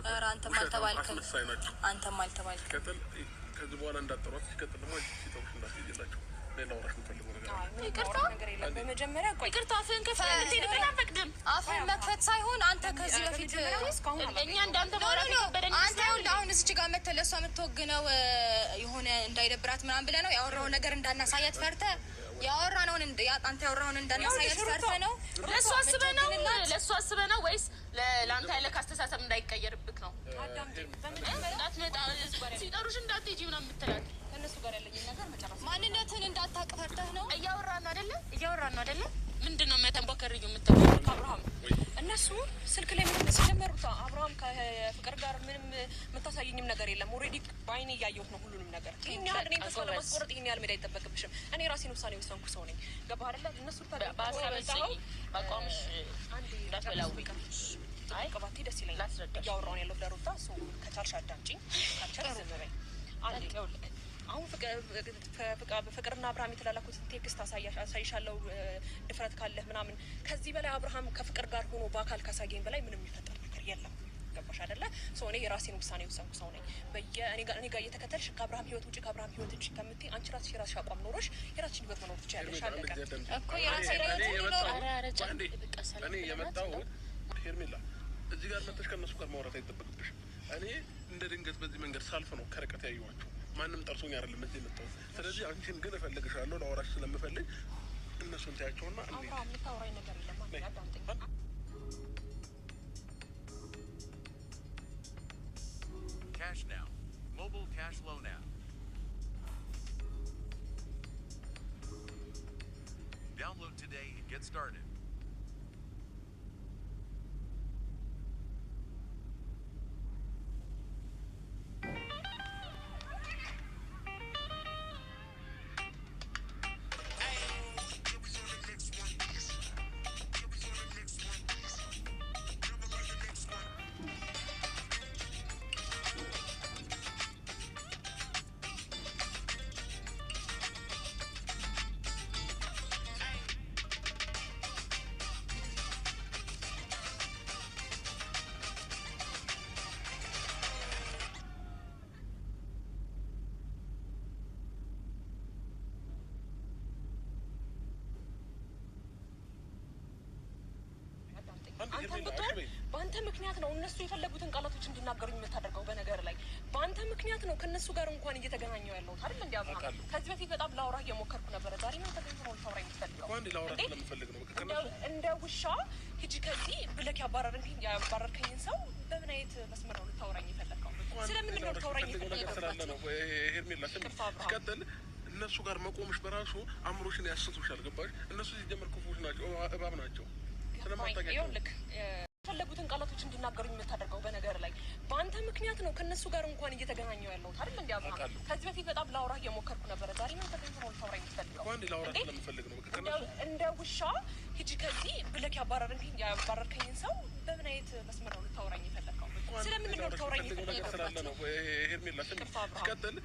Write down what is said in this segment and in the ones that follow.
ኧረ አንተም አልተባልክም። አንተም አልተባልክም። ከጥል ከዚህ በኋላ እንዳጠሯት ሲቀጥል ደግሞ ሲጠሩሽ እንዳትይላቸው ሌላ ወራሽ የምፈልገው ነገር ይቅርታ ነገር የለም። በመጀመሪያ ይቅርታ አፍህን ከፍተህ እንድትሄድበት አንፈቅድም። አፍህን መክፈት ሳይሆን አንተ ከዚህ በፊት እኛ እንዳንተ ማውራት የከበደን አንተ አሁን እዚህ ጋር መተህ ለእሷ የምትወግነው የሆነ እንዳይደብራት ምናምን ብለህ ነው ያወራውን ነገር እንዳናሳያት ፈርተህ ያወራነውን አንተ ያወራውን እንዳናሳያት ፈርተህ ነው። ለእሱ አስበህ ነው ወይስ ለአንተ ያለህ አስተሳሰብ እንዳይቀየርብህ ነው? ሲጠሩሽ እንዳትሄጂ ምናምን የምትላት ከእነሱ ጋር ያለኝ ነገር መጨረስ ማንነትን እንዳታውቅ ፈርተህ ነው። እያወራን ነው አይደለ? ምንድን ነው የሚያተንቧከርዩ የምትለው ከአብርሃም እነሱ ስልክ ላይ ምንም ሲጀመሩት አብርሃም ከፍቅር ጋር ምንም የምታሳየኝም ነገር የለም። ኦልሬዲ በአይኔ እያየሁት ነው ሁሉንም ነገር። ይህን ያህል እኔ ተስፋ ለማስቆረጥ ይህን ያህል ሜዳ አይጠበቅብሽም። እኔ ራሴን ውሳኔ ወሰንኩ ሰው ነኝ። ገባህ አይደለ? እነሱ በአቋምሽ ቅባቴ ደስ ይለኛል። እያወራውን ያለው ለሩታ ከቻልሽ አዳምጪኝ፣ ካልቻልሽ ዝም በይ። አሁን ፍቅርና አብርሃም የተላላኩትን ቴክስት አሳይሻለሁ ድፍረት ካለህ ምናምን። ከዚህ በላይ አብርሃም ከፍቅር ጋር ሆኖ በአካል ካሳየኝ በላይ ምንም የሚፈጠር ነገር የለም። ገባሽ አይደለ? ሰው እኔ የራሴን ውሳኔ ወሰንኩ ሰው ነኝ። እኔ ጋር እየተከተልሽ ከአብርሃም ህይወት ውጭ ከአብርሃም ህይወት ውጭ ከምትይ አንቺ የራስሽ አቋም ኖሮሽ የራስሽን ህይወት መኖር ትችያለሽ። አለቀ እኮ የራስሽ እኔ የመጣሁት ሄርሜላ እዚህ ጋር መጥተሽ ከእነሱ ጋር ማውራት አይጠበቅብሽም። እኔ እንደ ድንገት በዚህ መንገድ ሳልፍ ነው ከርቀት ያየኋቸው። ማንም ጠርሶኝ አይደለም እዚህ የመጣሁት። ስለዚህ አንቺን ግን እፈልግሻለሁ፣ ለአወራሽ ስለምፈልግ እነሱን ታያቸውና የምታወራኝ ነገር የለም። አዳምጠኝ። Cash now. Mobile cash low now. Download today and get started. አንተም ብትሆን በአንተ ምክንያት ነው እነሱ የፈለጉትን ቃላቶች እንዲናገሩኝ የምታደርገው። በነገር ላይ በአንተ ምክንያት ነው ከእነሱ ጋር እንኳን እየተገናኘው ያለሁት አይደል? እንዲ አብርሃም ከዚህ በፊት በጣም ላውራህ እየሞከርኩ ነበረ። ዛሬ ነው ተገኝቶ ነው ልታወራኝ የምትፈልገው? እንደ ውሻ ሂጂ ከዚህ ብለክ ያባረርከኝን ሰው በምን አይነት መስመር ነው ልታወራኝ የፈለግከው? ስለምንድን ነው ልታወራኝ የፈለግከው? ሲቀጥል እነሱ ጋር መቆምሽ በራሱ አእምሮሽን ያስቱሻል። ገባሽ? እነሱ ሲጀመር ክፉዎች ናቸው፣ እባብ ናቸው። ይኸውልህ የፈለጉትን ቃላቶች እንዲናገሩኝ የምታደርገው። በነገር ላይ በአንተ ምክንያት ነው ከእነሱ ጋር እንኳን እየተገናኘው ያለሁት አይደል? እንዲ አብርሃም ከዚህ በፊት በጣም ላውራህ እየሞከርኩ ነበረ። ዛሬ ነው ተገኝቶ ነው ልታወራኝ የምትፈልገው? እንደ ውሻ ሂጂ ከዚህ ብለክ ያባረርከኝን ሰው በምን አይነት መስመር ነው ልታወራኝ የፈለግከው? ስለምንድን ነው ልታወራኝ የፈለግከው? ሄርሜላ ሲቀጥል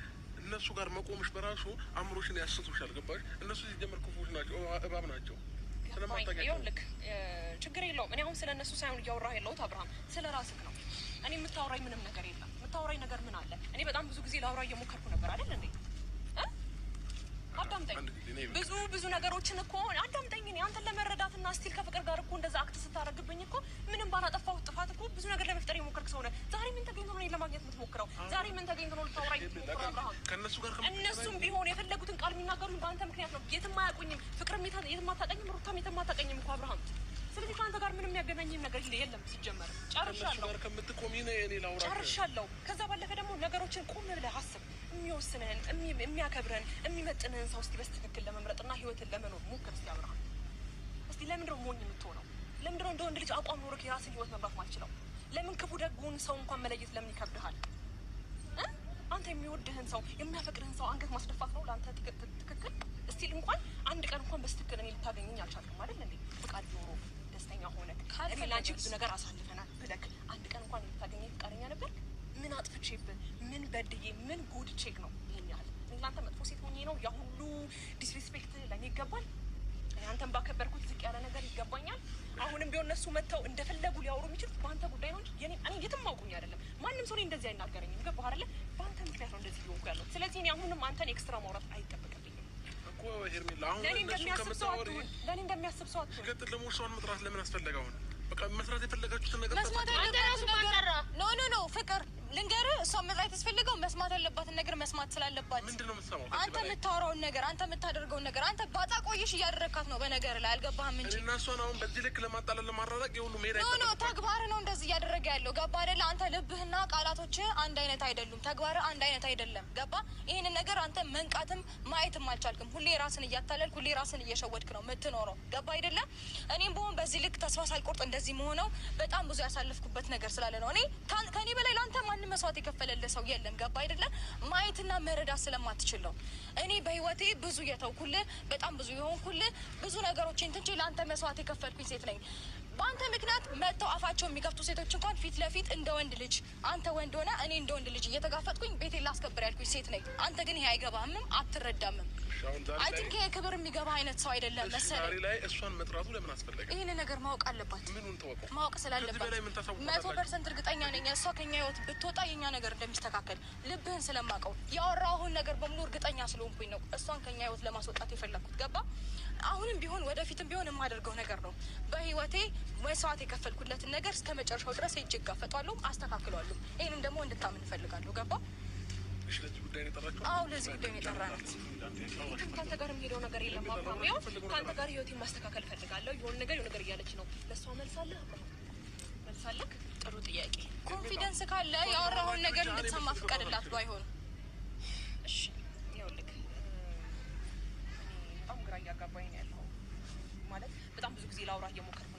እነሱ ጋር መቆምሽ በራሱ አእምሮሽን ያስቱሻል። ገባሽ? እነሱ ሲጀመር ክፉዎች ናቸው፣ እባብ ናቸው። ይኸውልህ ችግር የለውም። እኔ አሁን ስለ እነሱ ሳይሆን እያወራህ ያለሁት አብርሃም ስለ ራስህ ነው። እኔ የምታወራኝ ምንም ነገር የለም። የምታወራኝ ነገር ምን አለ? እኔ በጣም ብዙ ጊዜ ላውራ እየሞከርኩ ነበር አይደል እንዴ? አዳምጠኝ። ብዙ ነገሮችን እኮ አዳምጠኝ። እኔ አንተን ለመረዳትና ስቲል ከፍቅር ጋር እኮ እንደዛ አክት ስታደርግብኝ እኮ ምንም ባላጠፋሁት ጥፋት እኮ ብዙ ነገር ለመፍጠር የሞከርክ ሰው ነህ። ዛሬ ምን ተገኝቶ ነው እኔን ለማግኘት የምትሞክረው? ዛሬ ምን ተገኝቶ ነው ልታወራኝ የምትሞክረው? አብርሃም እነሱም ቢሆን የፈለጉትን ቃል የሚናገሩኝ በአንተ ምክንያት ነው። የትም አያውቁኝም። ፍቅርም የትም አታውቀኝም፣ ሩታም የትም አታውቀኝም እኮ አብርሃም። ስለዚህ ከአንተ ጋር ምንም የሚያገናኝም ነገር የለም። ሲጀመር ጨርሻለሁ። ከዛ ባለፈ ደግሞ ነገሮችን ቆም ብለህ አስብ። የሚወስንህን፣ የሚያከብረን፣ የሚመጥንህን ሰው እስቲ በስትክክል ለመምረጥና ህይወትን ለመኖር ሞክር። እስቲ አብርሃም፣ እስቲ ለምንድነው ሞኝ የምትሆነው? ለምንድነው እንደ ወንድ ልጅ አቋም ኖሮክ የራስን ህይወት መምራት ማትችለው? ለምን ክፉ ደጉን ሰው እንኳን መለየት ለምን ይከብድሃል? አንተ የሚወድህን ሰው የሚያፈቅርህን ሰው አንገት ማስደፋት ነው ለአንተ ትክክል? እስቲል እንኳን አንድ ቀን እንኳን በስትክክል እኔ ልታገኘኝ አልቻልክም አይደል እንዴ? ፍቃድ ኖሮ ደስተኛ ሆነ እኔ ለአንቺ ብዙ ነገር አሳልፈናል ብለክ አንድ ቀን እንኳን ልታገኘኝ ፍቃደኛ ነበር? ምን አጥፍቼብህ፣ ምን በድዬ፣ ምን ጎድቼክ ነው ይሄን ያህል? እናንተ መጥፎ ሴት ሆኜ ነው ያ ሁሉ ዲስሪስፔክት ለእኔ ይገባል? አንተን ባከበርኩት ዝቅ ያለ ነገር ይገባኛል? አሁንም ቢሆን እነሱ መጥተው እንደፈለጉ ሊያወሩ የሚችሉት በአንተ ጉዳይ ነው እንጂ እኔ የትም አውቁኝ አይደለም። ማንም ሰው እንደዚህ አይናገረኝም። ገባህ አይደለ? በአንተ ምክንያት ነው እንደዚህ ሊሆንኩ ያለው። ስለዚህ እኔ አሁንም አንተን ኤክስትራ ማውራት አይጠበቅብኝም እኮ ሄርሜላ። አሁን ለኔ እንደሚያስብ ሰው አትሁን። ሲቀጥል ደግሞ እሷን መጥራት ለምን አስፈለገ? አሁን በቃ መስራት የፈለጋችሁትን ነገር መስማት ያለባትን ነገር ኖ ፍቅር ልንገርህ፣ እሷ መጥራት ያስፈልገው መስማት ያለባትን ነገር መስማት ስላለባት። ምንድነው የምትሰማው? አንተ የምታወራውን ነገር፣ አንተ የምታደርገውን ነገር፣ አንተ ባጣ ቆይሽ እያደረካት ነው በነገር ላይ አልገባህም እንጂ እኔና እሷን አሁን በዚህ ልክ ለማጣላል ለማራራቅ የሁሉ ሜዳ ኖ ተግባር ነው እንደዚህ እያደረገ ያለው ገባ አይደለ? አንተ ልብህና ቃላቶችህ አንድ አይነት አይደሉም። ተግባርህ አንድ አይነት አይደለም። ገባ? ይሄንን ነገር አንተ መንቃትም ማየትም አልቻልክም። ሁሌ ራስን እያታለልክ፣ ሁሌ ራስን እየሸወድክ ነው የምትኖረው። ገባ አይደለ? እኔም በሆን በዚህ ልክ ተስፋ ሳልቆርጥ እንደዚህ መሆነው በጣም ብዙ ያሳለፍኩበት ነገር ስላለ ነው። እኔ ከኔ በላይ ለአንተ ማንም መስዋዕት የከፈለልህ ሰው የለም። ገባ አይደለ? ማየትና መረዳት ስለማትችል ነው። እኔ በህይወቴ ብዙ የተውኩልህ፣ በጣም ብዙ የሆንኩልህ፣ ብዙ ነገሮችን ትንቼ ለአንተ መስዋዕት የከፈልኩኝ ሴት ነኝ። በአንተ ምክንያት መጥተው አፋቸው የሚከፍቱ ሴቶች እንኳን ፊት ለፊት እንደ ወንድ ልጅ፣ አንተ ወንድ ሆነ እኔ እንደ ወንድ ልጅ እየተጋፈጥኩኝ ቤቴን ላስከብር ያልኩኝ ሴት ነኝ። አንተ ግን ይሄ አይገባህምም፣ አትረዳምም። አይ ቲንክ ይሄ ክብር የሚገባ አይነት ሰው አይደለም መሰለኝ። ዛሬ ላይ እሷን መጥራቱ ለምን አስፈለገ? ይሄን ነገር ማወቅ አለባት። ምኑን ተወቀው? ማወቅ ስላለባት 100% እርግጠኛ ነኝ። እሷ ከኛ ህይወት ብትወጣ የኛ ነገር እንደሚስተካከል ልብህን ስለማውቀው ያወራሁን ነገር በሙሉ እርግጠኛ ስለሆንኩኝ ነው እሷን ከኛ ህይወት ለማስወጣት የፈለኩት። ገባ? አሁንም ቢሆን ወደፊትም ቢሆን የማደርገው ነገር ነው። በህይወቴ መስዋዕት የከፈልኩለትን ነገር እስከ መጨረሻው ድረስ ሄጄ እጋፈጣለሁ፣ አስተካክለዋለሁ። ይሄንም ደግሞ እንድታምን እፈልጋለሁ። ገባ? ለዚህ ጉዳይ ነው የጠራችው? አዎ ለዚህ ጉዳይ ነው የጠራናት። ከአንተ ጋር የሚሄደው ነገር የለም አብርሃም። ያው ከአንተ ጋር ህይወቴን ማስተካከል ፈልጋለሁ። የሆነ ነገር እያለች ነው። ለእሷ መልሳለህ መልሳለህ? ጥሩ ጥያቄ። ኮንፊደንስ ካለ ያወራውን ነገር እንድትሰማ ፍቀድላት። ባይሆን እሺ። ይኸውልህ በጣም ግራ እያጋባኝ ነው ያለው። ማለት በጣም ብዙ ጊዜ ላውራ እየሞከርኩ